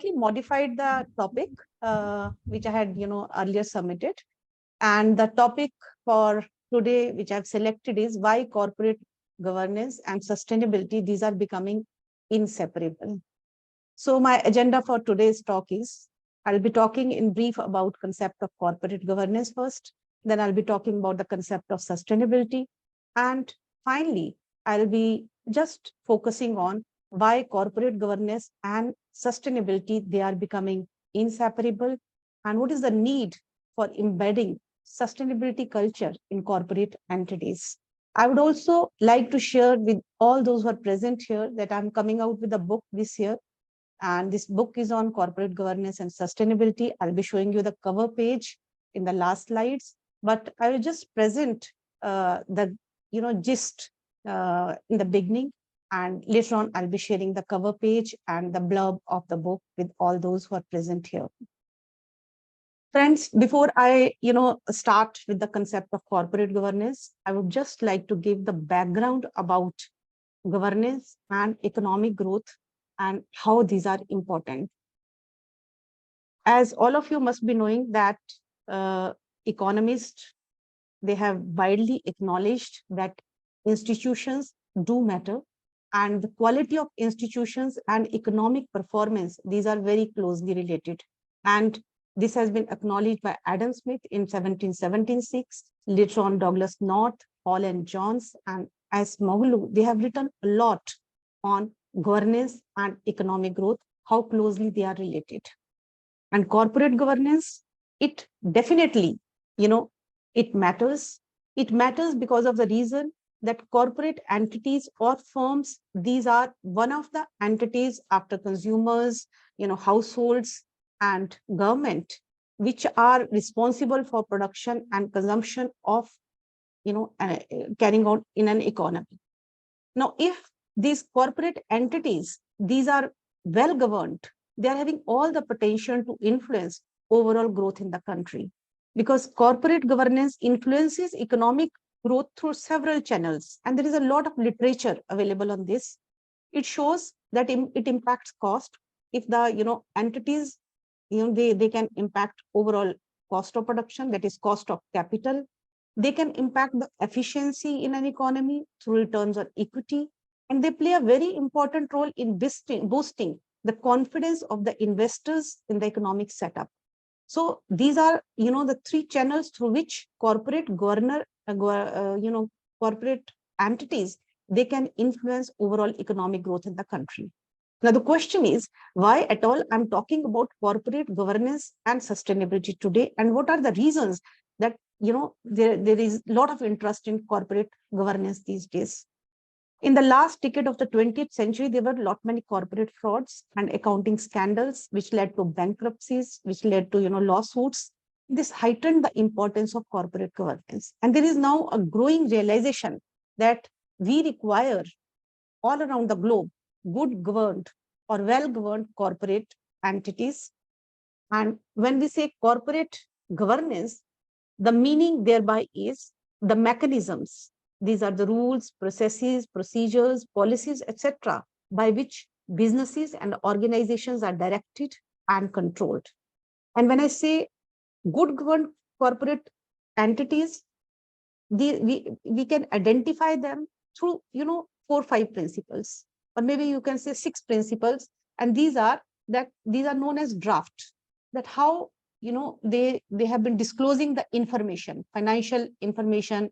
slightly modified the topic, which I had, earlier submitted. And the topic for today, which I've selected, is why corporate governance and sustainability, these are becoming inseparable. So my agenda for today's talk is, I'll be talking in brief about concept of corporate governance first, then I'll be talking about the concept of sustainability, and finally, I'll be just focusing on why corporate governance and sustainability, they are becoming inseparable, and what is the need for embedding sustainability culture in corporate entities. I would also like to share with all those who are present here that I'm coming out with a book this year, and this book is on corporate governance and sustainability. I'll be showing you the cover page in the last slides, but I will just present the gist in the beginning, and later on I'll be sharing the cover page and the blurb of the book with all those who are present here. Friends, before I start with the concept of corporate governance, I would just like to give the background about governance and economic growth and how these are important. As all of you must be knowing that economists, they have widely acknowledged that institutions do matter, and the quality of institutions and economic performance, these are very closely related. And this has been acknowledged by Adam Smith in 1776, later on Douglas North, Hall and Jones, and Asmoglu. They have written a lot on governance and economic growth, how closely they are related. And corporate governance, it definitely, it matters. It matters because of the reason that corporate entities or firms, these are one of the entities after consumers, households and government, which are responsible for production and consumption of, carrying out in an economy. Now, if these corporate entities, these are well governed, they are having all the potential to influence overall growth in the country, because corporate governance influences economic growth through several channels. And there is a lot of literature available on this. It shows that it impacts cost. If the entities, they can impact overall cost of production, that is cost of capital. They can impact the efficiency in an economy through returns on equity, and they play a very important role in boosting the confidence of the investors in the economic setup. So these are, the three channels through which corporate corporate entities, they can influence overall economic growth in the country. Now, the question is, why at all I'm talking about corporate governance and sustainability today, and what are the reasons that, there is a lot of interest in corporate governance these days. In the last decade of the 20th century, there were many corporate frauds and accounting scandals, which led to bankruptcies, which led to, lawsuits. This heightened the importance of corporate governance. And there is now a growing realization that we require all around the globe good governed or well-governed corporate entities. And when we say corporate governance, the meaning thereby is the mechanisms. These are the rules, processes, procedures, policies, etc., by which businesses and organizations are directed and controlled. And when I say good governed corporate entities, we can identify them through 4 or 5 principles, or maybe you can say 6 principles. And these are known as draft, that how they have been disclosing the information, financial information,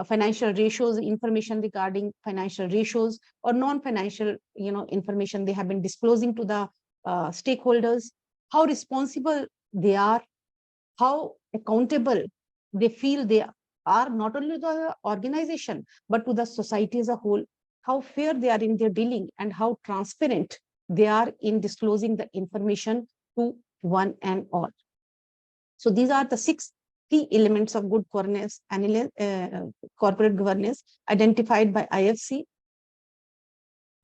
financial ratios, information regarding financial ratios, or non-financial information they have been disclosing to the stakeholders, how responsible they are, how accountable they feel they are, not only to the organization but to the society as a whole, how fair they are in their dealing, and how transparent they are in disclosing the information to one and all. So these are the 6 key elements of good governance and corporate governance identified by IFC.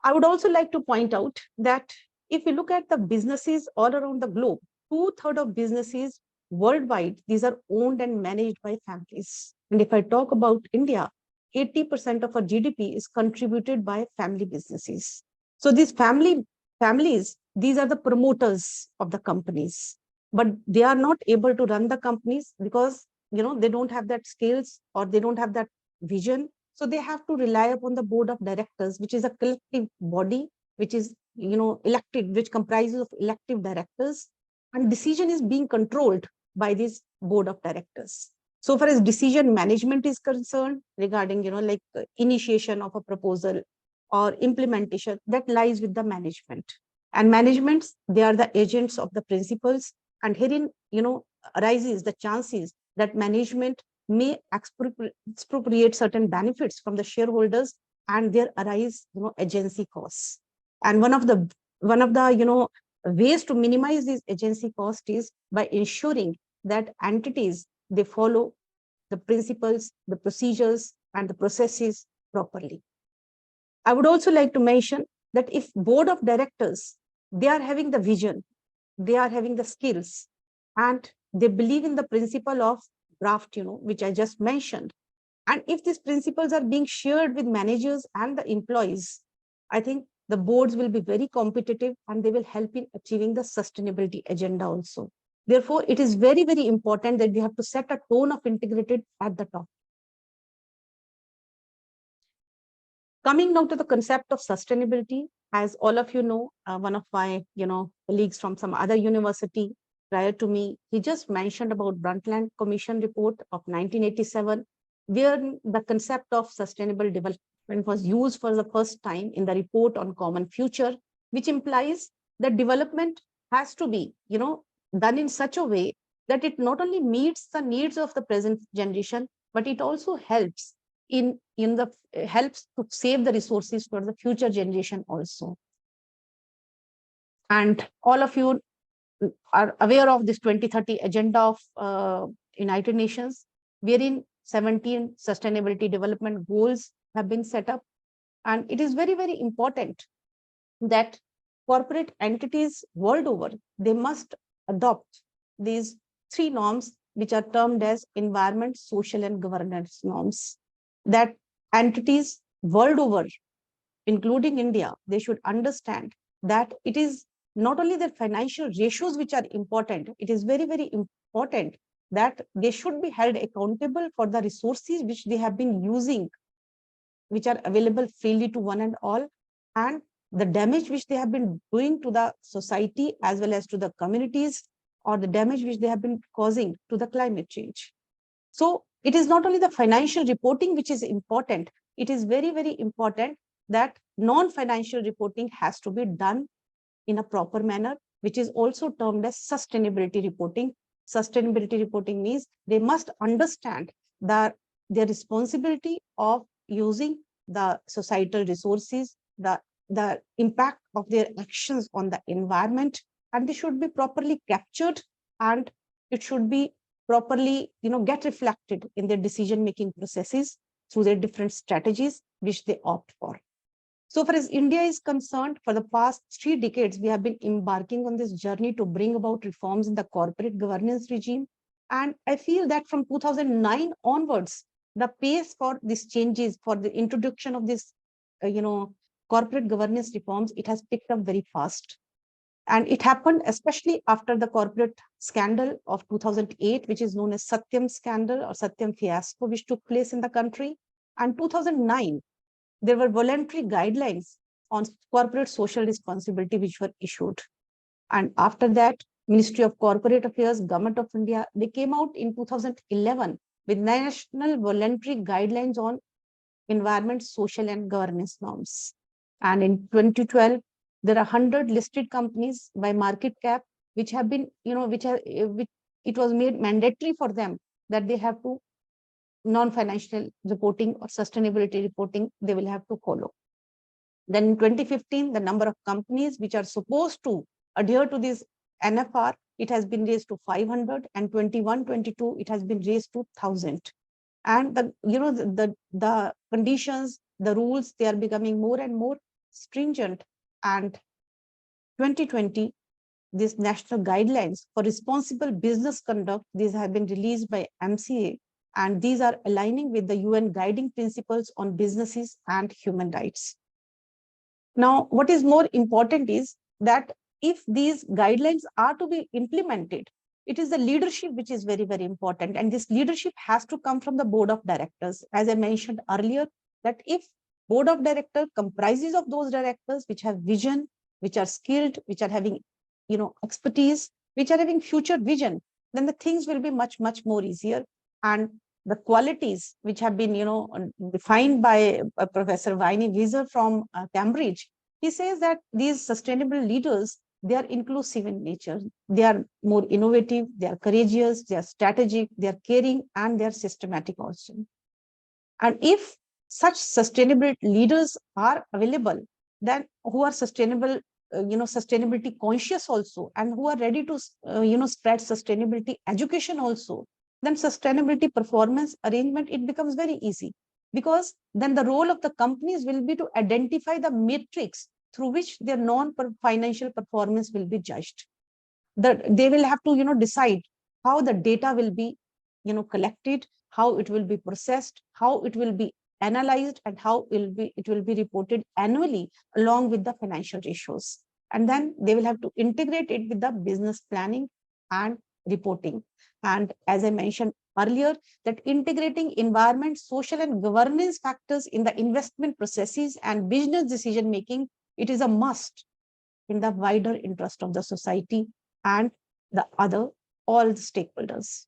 I would also like to point out that if we look at the businesses all around the globe, 2/3 of businesses worldwide, these are owned and managed by families. And if I talk about India, 80% of our GDP is contributed by family businesses. So these families, these are the promoters of the companies, but they are not able to run the companies because they don't have that skills or they don't have that vision. So they have to rely upon the board of directors, which is a collective body, which is elected, which comprises of elective directors, and decision is being controlled by this board of directors. So far as decision management is concerned regarding like initiation of a proposal or implementation, that lies with the management. And managements, they are the agents of the principals, and herein arises the chances that management may expropriate certain benefits from the shareholders, and there arise agency costs. And one of the ways to minimize these agency costs is by ensuring that entities, they follow the principles, the procedures, and the processes properly. I would also like to mention that if board of directors, they are having the vision, they are having the skills, and they believe in the principle of graft, which I just mentioned. And if these principles are being shared with managers and the employees, I think the boards will be very competitive and they will help in achieving the sustainability agenda also. Therefore, it is very, very important that we have to set a tone of integrated at the top. Coming now to the concept of sustainability, as all of you know, one of my colleagues from some other university prior to me, he just mentioned about Brundtland Commission report of 1987, where the concept of sustainable development was used for the first time in the report on common future, which implies that development has to be done in such a way that it not only meets the needs of the present generation, but it also helps helps to save the resources for the future generation also. And all of you are aware of this 2030 agenda of United Nations, wherein 17 sustainability development goals have been set up. And it is very, very important that corporate entities world over, they must adopt these 3 norms, which are termed as environment, social, and governance norms. That entities world over, including India, they should understand that it is not only their financial ratios which are important, it is very, very important that they should be held accountable for the resources which they have been using, which are available freely to one and all, and the damage which they have been doing to the society as well as to the communities, or the damage which they have been causing to the climate change. So it is not only the financial reporting which is important, it is very, very important that non-financial reporting has to be done in a proper manner, which is also termed as sustainability reporting. Sustainability reporting means they must understand that their responsibility of using the societal resources, the impact of their actions on the environment, and they should be properly captured, and it should be properly get reflected in their decision-making processes through their different strategies which they opt for. So far as India is concerned, for the past 3 decades, we have been embarking on this journey to bring about reforms in the corporate governance regime. And I feel that from 2009 onwards, the pace for these changes, for the introduction of this, corporate governance reforms, it has picked up very fast. And it happened especially after the corporate scandal of 2008, which is known as Satyam scandal or Satyam fiasco, which took place in the country. And 2009, there were voluntary guidelines on corporate social responsibility which were issued. And after that, Ministry of Corporate Affairs, Government of India, they came out in 2011 with national voluntary guidelines on environment, social, and governance norms. And in 2012, there are 100 listed companies by market cap which have been, which it was made mandatory for them that they have to non-financial reporting or sustainability reporting, they will have to follow. Then in 2015, the number of companies which are supposed to adhere to this NFR, it has been raised to 500, and 21-22, it has been raised to 1,000. And the conditions, the rules, they are becoming more and more stringent. And 2020, these national guidelines for responsible business conduct, these have been released by MCA, and these are aligning with the UN guiding principles on businesses and human rights. Now, what is more important is that if these guidelines are to be implemented, it is the leadership which is very, very important. And this leadership has to come from the board of directors. As I mentioned earlier, that if board of directors comprises of those directors which have vision, which are skilled, which are having, expertise, which are having future vision, then the things will be much, much more easier. And the qualities which have been, defined by Professor Vaini Wieser from Cambridge, he says that these sustainable leaders, they are inclusive in nature. They are more innovative, they are courageous, they are strategic, they are caring, and they are systematic also. And if such sustainable leaders are available, then who are sustainable, sustainability conscious also, and who are ready to, spread sustainability education also, then sustainability performance arrangement, it becomes very easy, because then the role of the companies will be to identify the metrics through which their non-financial performance will be judged. That they will have to, decide how the data will be, collected, how it will be processed, how it will be analyzed, and how it will be reported annually along with the financial ratios. And then they will have to integrate it with the business planning and reporting. And as I mentioned earlier, that integrating environment, social, and governance factors in the investment processes and business decision making, it is a must in the wider interest of the society and the other all the stakeholders.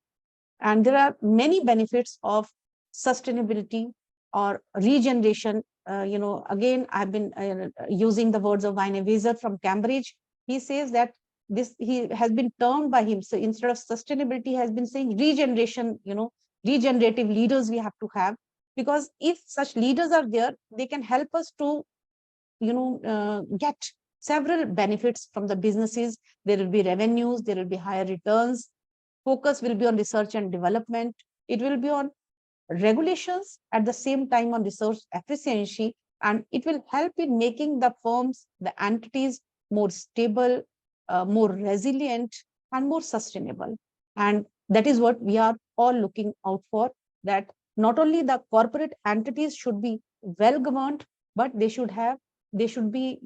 And there are many benefits of sustainability or regeneration. Again, I've been using the words of Vaine Wieser from Cambridge. He says that this, he has been termed by him, so instead of sustainability, has been saying regeneration, regenerative leaders we have to have, because if such leaders are there, they can help us to, get several benefits from the businesses. There will be revenues, there will be higher returns, focus will be on research and development, it will be on regulations, at the same time on research efficiency, and it will help in making the firms, the entities more stable, more resilient, and more sustainable. And that is what we are all looking out for, that not only the corporate entities should be well governed, but they should be,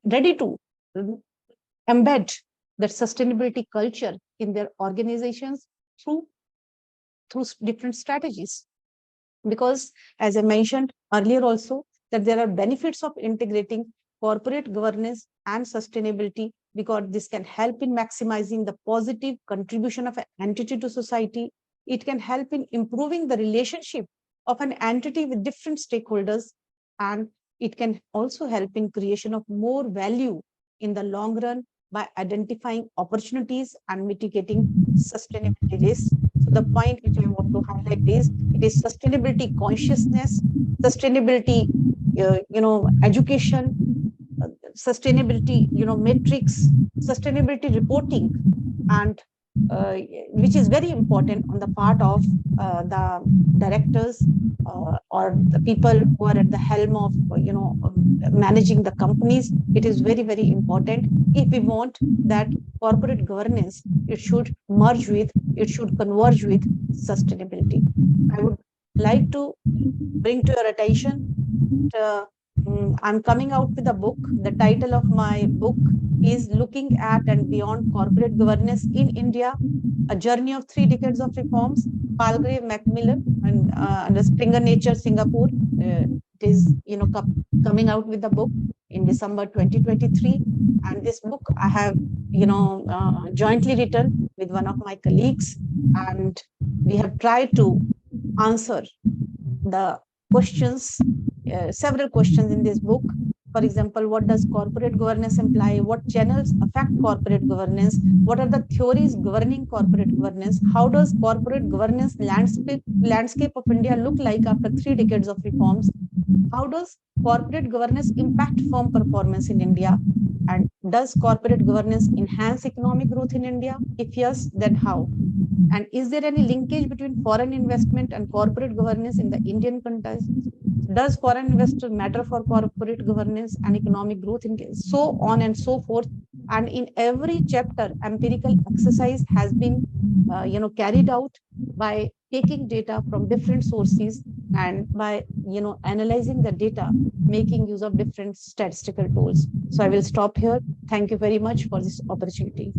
ready to embed that sustainability culture in their organizations through different strategies. Because as I mentioned earlier also, that there are benefits of integrating corporate governance and sustainability, because this can help in maximizing the positive contribution of an entity to society. It can help in improving the relationship of an entity with different stakeholders, and it can also help in creation of more value in the long run by identifying opportunities and mitigating sustainability risks. So the point which I want to highlight is, it is sustainability consciousness, sustainability, education, sustainability, metrics, sustainability reporting, and which is very important on the part of the directors or the people who are at the helm of, managing the companies. It is very, very important if we want that corporate governance, it should merge with, it should converge with sustainability. I would like to bring to your attention, I'm coming out with a book. The title of my book is Looking at and Beyond Corporate Governance in India, A Journey of 3 Decades of Reforms, Palgrave Macmillan, and under Springer Nature, Singapore. It is, coming out with the book in December 2023. And this book I have, jointly written with one of my colleagues, and we have tried to answer the questions, several questions in this book. For example, what does corporate governance imply? What channels affect corporate governance? What are the theories governing corporate governance? How does corporate governance landscape of India look like after 3 decades of reforms? How does corporate governance impact firm performance in India? And does corporate governance enhance economic growth in India? If yes, then how? And is there any linkage between foreign investment and corporate governance in the Indian context? Does foreign investors matter for corporate governance and economic growth? So on and so forth. And in every chapter, empirical exercise has been, carried out by taking data from different sources and by analyzing the data, making use of different statistical tools. So I will stop here. Thank you very much for this opportunity.